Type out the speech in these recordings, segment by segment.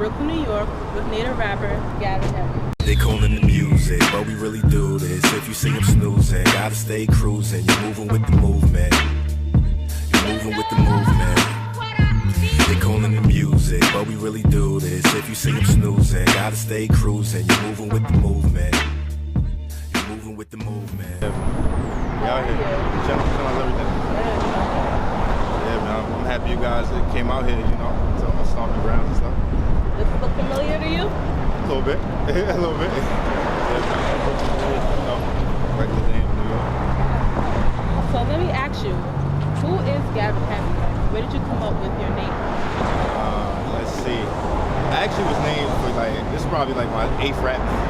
Brooklyn, New York, with native rapper gAveN. They callin' the music, but we really do this. If you see them snoozing, gotta stay cruising. You're moving with the movement. You're moving with the movement. They callin' the music, but we really do this. If you see them snoozing, gotta stay cruising. You're moving with the movement. You're moving with the movement. We out here, chilling everything. Yeah, man, I'm happy you guys came out here, you know, to stomping grounds and stuff. Does this look familiar to you? A little bit, a little bit. Yeah, you know, regular day in New York. So let me ask you, who is gAveN? Where did you come up with your name? Let's see. I actually was named for this is probably like my 8th rap name.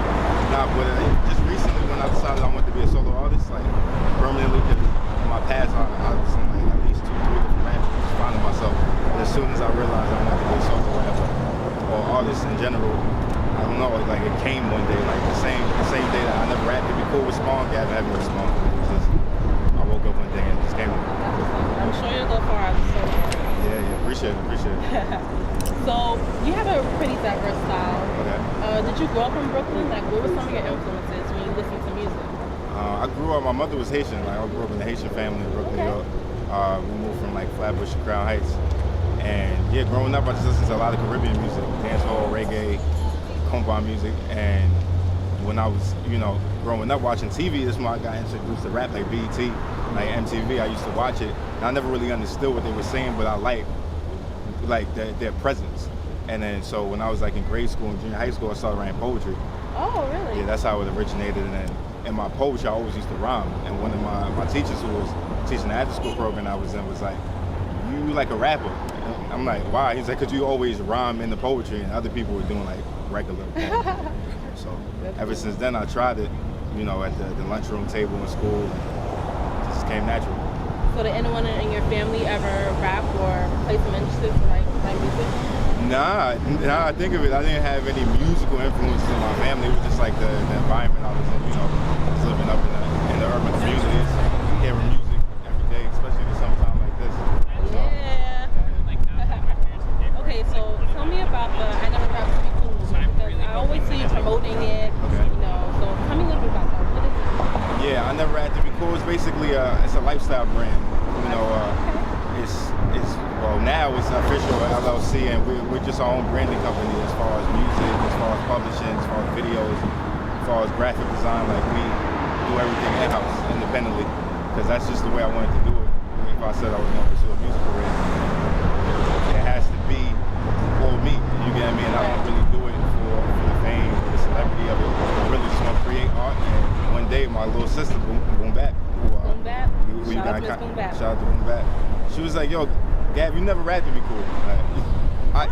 Not but just recently when I decided I wanted to be a solo artist, like permanently, because in my past I was in like at least 2-3 different rappers, just finding myself. But as soon as I realized I wanted to be a solo rapper or artist in general, I don't know, like it came one day, like the same day that I never rapped. It'd be cool with Spawn, gAveN had me with Spawn. It was just, I woke up one day and it just came to me. I'm sure you'll go far as a solo artist. Yeah, appreciate it. So you have a pretty diverse style. Okay. Did you grow up in Brooklyn? Like, what were some of your influences when you listened to music? I grew up, my mother was Haitian. Like, I grew up in a Haitian family in Brooklyn, New York. We moved from like Flatbush to Crown Heights. And yeah, growing up, I just listened to a lot of Caribbean music, dancehall, reggae, compa music. And when I was, you know, growing up watching TV, this is when I got introduced to rap, like BET, like MTV. I used to watch it. And I never really understood what they were saying, but I liked their presence. And then so when I was like in grade school and junior high school, I started writing poetry. Oh, really? Yeah, that's how it originated. And then in my poetry, I always used to rhyme. And one of my teachers who was teaching the after school program I was in was like, "You like a rapper?" And I'm like, "Why?" He's like, "Cause you always rhyme in the poetry, and other people were doing like regular poetry." So ever since then, I tried it, you know, at the lunchroom table in school, and it just came natural. So did anyone in your family ever rap or play some instruments or write music? Nah, I think of it, I didn't have any musical influences in my family. It was just like the environment I was in, you know, just living up in the urban communities, hearing music every day, especially in summertime like this. So, yeah. Okay, so tell me about the I Never Rap to Be Cool movement, because I always see you promoting it, you know, so tell me a little bit about that. What is it? Yeah, I Never Had to Be Cool. It's basically it's a lifestyle brand. You know, well, now it's an official LLC, and we're just our own branding company as far as music, as far as publishing, as far as videos, as far as graphic design. Like, we do everything in-house, independently, because that's just the way I wanted to do it. If I said I was going to pursue a music career, it has to be for me, you get what I mean? I don't really do it for the fame, the celebrity of it. I really just want to create art, and one day my little sister, Boom Bap, shout out to Boom Bap. She was like, "Yo, Gav, you never rapped to be cool."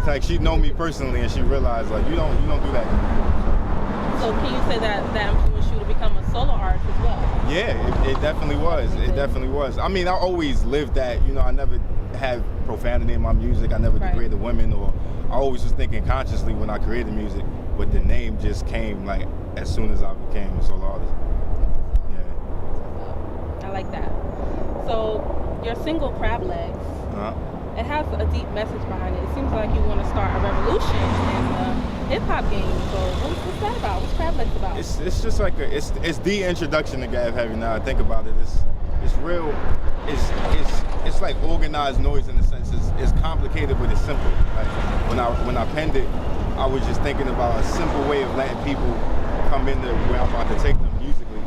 Like she know me personally, and she realized like you don't do that. So can you say that influenced you to become a solo artist as well? Yeah, it definitely was. It definitely was. I mean, I always lived that. You know, I never had profanity in my music. I never degraded women, or I always was thinking consciously when I created music. But the name just came like as soon as I became a solo artist. I like that. So your single Crab Legs, it has a deep message behind it. It seems like you want to start a revolution in the hip-hop game. So what's that about? What's Crab Legs about? It's just like it's the introduction to gAveN. Now I think about it, it's real. It's like organized noise in the sense it's complicated, but it's simple. Like when I penned it, I was just thinking about a simple way of letting people come into where I'm about to take them musically,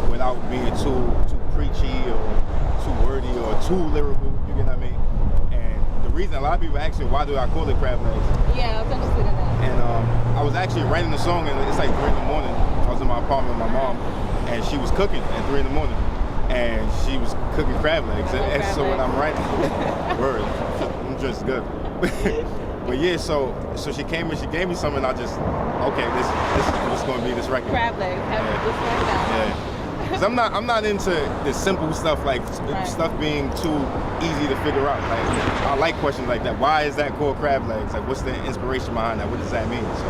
without being too preachy or too wordy or too lyrical, you get what I mean? And the reason a lot of people ask me, why do I call it Crab Legs? Yeah, I was interested in that. And I was actually writing the song, and it's like 3 in the morning. I was in my apartment with my mom, and she was cooking at 3 in the morning. And she was cooking crab legs. And so when I'm writing, word, I'm just good. But yeah, so she came and she gave me something, and I just, okay, this is what's going to be this record. Crab legs, just like that. Yeah. Because I'm not into the simple stuff, like stuff being too easy to figure out. Like, I like questions like that. Why is that called crab legs? Like, what's the inspiration behind that? What does that mean? So,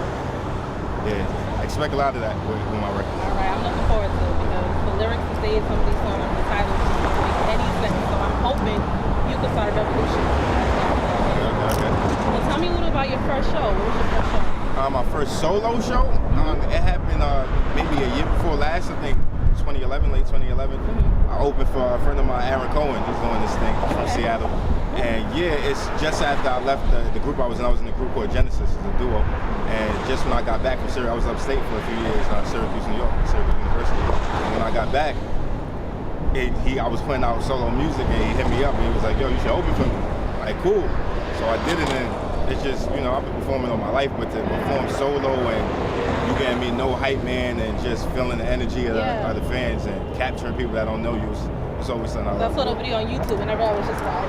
yeah, I expect a lot of that with my record. All right, I'm looking forward to it, because the lyrics to say some of these songs, the titles don't make any sense. So I'm hoping you can start a revolution. Yeah, Okay. Well, tell me a little about your first show. What was your first show? My first solo show, it happened maybe a year before last, I think 2011, late 2011. I opened for a friend of mine, Aaron Cohen. He's doing this thing from Seattle. And yeah, it's just after I left the group I was in the group called Genesis, it's a duo. And just when I got back from Syracuse, I was upstate for a few years, Syracuse, New York, Syracuse University. And when I got back, I was putting out solo music and he hit me up and he was like, yo, you should open for me. Like, cool. So I did it, and it's just, I've been performing all my life, but to perform solo and you getting me no hype man and just feeling the energy of the fans and capturing people that don't know you, it's always something I love. I saw the video on YouTube whenever I was just like,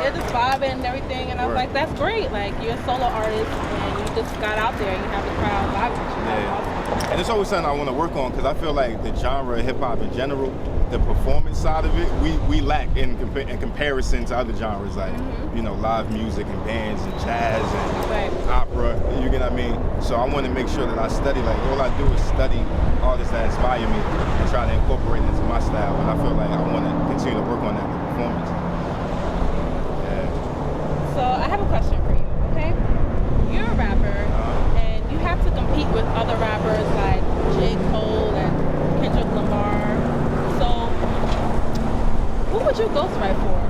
they're just vibing and everything, and I was like, that's great. Like, you're a solo artist and you just got out there and you have the crowd vibing with you. That's awesome. And it's always something I want to work on because I feel like the genre of hip hop in general, the performance side of it, we lack in comparison to other genres like live music and bands and jazz and opera. You get what I mean? So I want to make sure that I study. Like all I do is study artists that inspire me and try to incorporate it into my style. And I feel like I want to continue to work on that in performance. Yeah. So I have a question for you. Okay, you're a rapper and you have to compete with other rappers like J. Cole and Kendrick Lamar. So who would you ghostwrite for?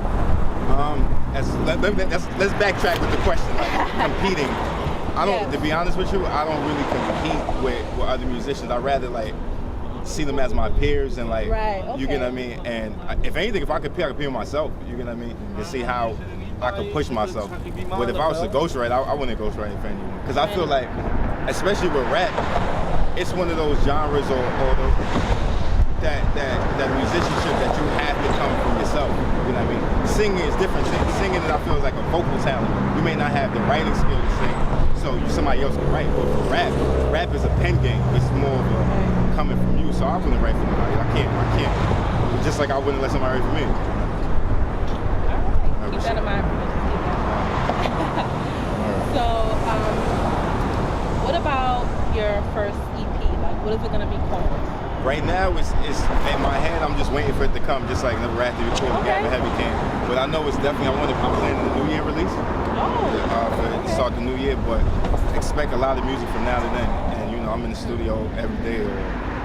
Let's backtrack with the question. Like competing, I don't. To be honest with you, I don't really compete with other musicians. I rather like see them as my peers and like you get what I mean. And if anything, if I compete, I compete with myself. You get what I mean? To see how I could push myself. But if I was to ghostwrite, I wouldn't ghostwrite for anyone because I feel like, especially with rap, it's one of those genres or that musicianship that you have to come from yourself. You know what I mean? Singing is different. Singing, I feel, is like a vocal talent. You may not have the writing skill to sing, so somebody else can write. But for rap is a pen game. It's more of a coming from you. So I wouldn't write for nobody. I can't. Just like I wouldn't let somebody write for me. All right. Keep that in mind. So, what about your first EP? Like, what is it gonna be called? Right now, it's in my head. I'm just waiting for it to come, just like Never After You Call the gAveN HevY came. But I know it's definitely. I'm planning the New Year release. To start the new year. But expect a lot of music from now to then. And I'm in the studio every day or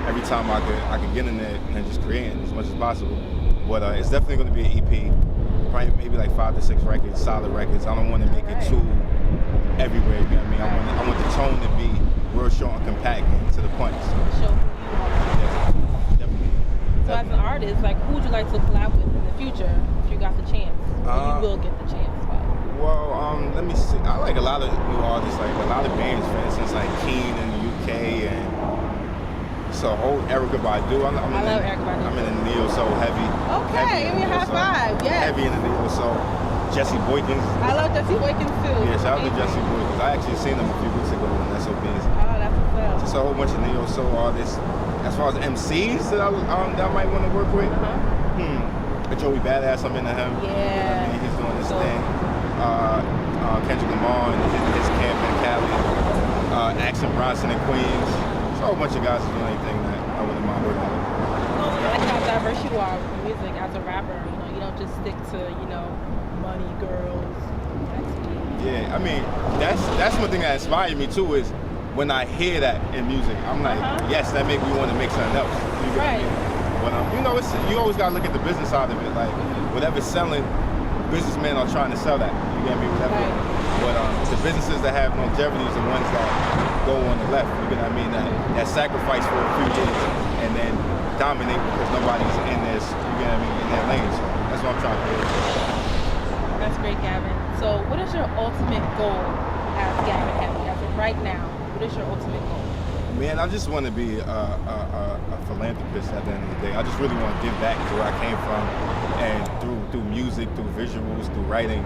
every time I can get in there and just creating as much as possible. But it's definitely going to be an EP. Probably maybe like 5 to 6 records, solid records. I don't want to make it too everywhere. You know what I mean? I want the tone to be real short and compact and to the point. So as an artist, like who would you like to collab with in the future if you got the chance? Or you will get the chance. Well, let me see. I like a lot of new artists, like a lot of bands, for instance, like Keen in the UK and so whole Erykah Badu. I love Erykah Badu. I'm in the neo soul HevY. Okay, give me a high five. Yeah. HevY in the neo soul. Jesse Boykins. I love Jesse Boykins too. Yeah, shout out to Jesse Boykins. I actually seen him a few weeks ago in SOBs. Oh, that's what's up. Just a whole bunch of neo soul artists. As far as MCs that I might want to work with, Joey Badass, I'm into him. Yeah. I mean, he's doing this thing. Kendrick Lamar and his camp in Cali. Action Bronson in Queens. It's a whole bunch of guys doing anything that I wouldn't mind working with. I like how diverse you are with music as a rapper. You don't just stick to, money, girls. Yeah, I mean, that's one thing that inspired me too is when I hear that in music, I'm like, yes, that makes me want to make something else. You get what I mean? But you always gotta look at the business side of it. Like whatever's selling, businessmen are trying to sell that. You get me? Whatever. But the businesses that have longevity is the ones that go on the left. You get what I mean? That sacrifice for a few years and then dominate because nobody's in this. You get what I mean? In their lane. So that's what I'm trying to do. That's great, gAveN. So, what is your ultimate goal as gAveN HevY? As of right now, what is your ultimate goal? Man, I just want to be a philanthropist at the end of the day. I just really want to give back to where I came from, and through music, through visuals, through writing,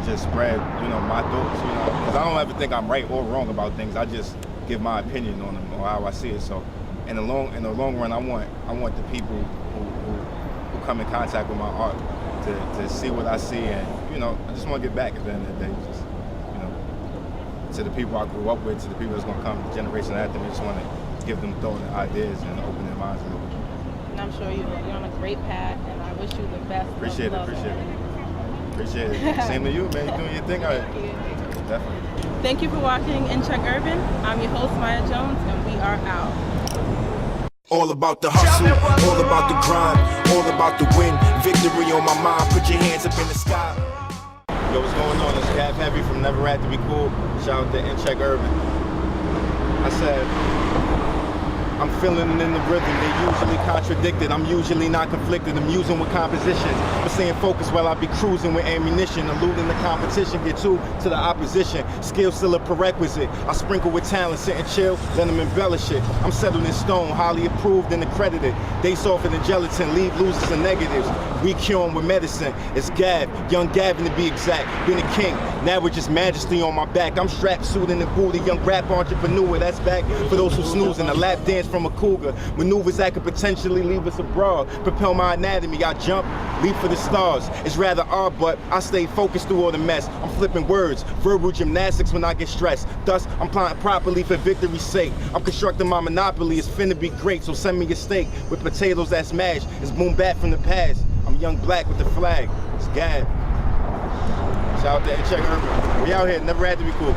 just spread my thoughts. Because I don't ever think I'm right or wrong about things. I just give my opinion on them or how I see it. So, in the long run, I want the people who come in contact with my art to see what I see, and I just want to give back at the end of the day. Just, to the people I grew up with, to the people that's going to come, the generation after me. I just want to give them thought and ideas and open their minds a little bit. And I'm sure you're on a great path, and I wish you the best. Appreciate it. Appreciate it. Same to you, man. You're doing your thing out here. Thank you. Definitely. Thank you for watching InCheckUrban. I'm your host, Maya Jones, and we are out. All about the hustle, all about the grind, all about the win. Victory on my mind, put your hands up in the sky. Yo, what's going on? It's HevY from Never Had to Be Cool. Shout out to InCheckUrban. I said, I'm feeling it in the rhythm. They usually contradicted. I'm usually not conflicted. I'm using with compositions, but staying focused while I be cruising with ammunition. Eluding the competition, get to the opposition. Skill still a prerequisite. I sprinkle with talent, sit and chill, let them embellish it. I'm settled in stone, highly approved and accredited. They softer than gelatin, leave losers and negatives. We cure 'em with medicine. It's Gav, young gAveN to be exact. Been a king, now with just majesty on my back. I'm strapped, suited in the booty, young rap entrepreneur. That's back for those who snooze in a lap dance from a cougar. Maneuvers that could potentially leave us abroad. Propel my anatomy, I jump, leap for the stars. It's rather odd, but I stay focused through all the mess. I'm flipping words, verbal gymnastics when I get stressed. Thus, I'm plotting properly for victory's sake. I'm constructing my monopoly, it's finna be great, so send me a steak with potatoes that's mashed. It's boom back from the past. I'm young black with the flag. It's Gav. Shout out to InCheckUrban. We out here, never had to be cool.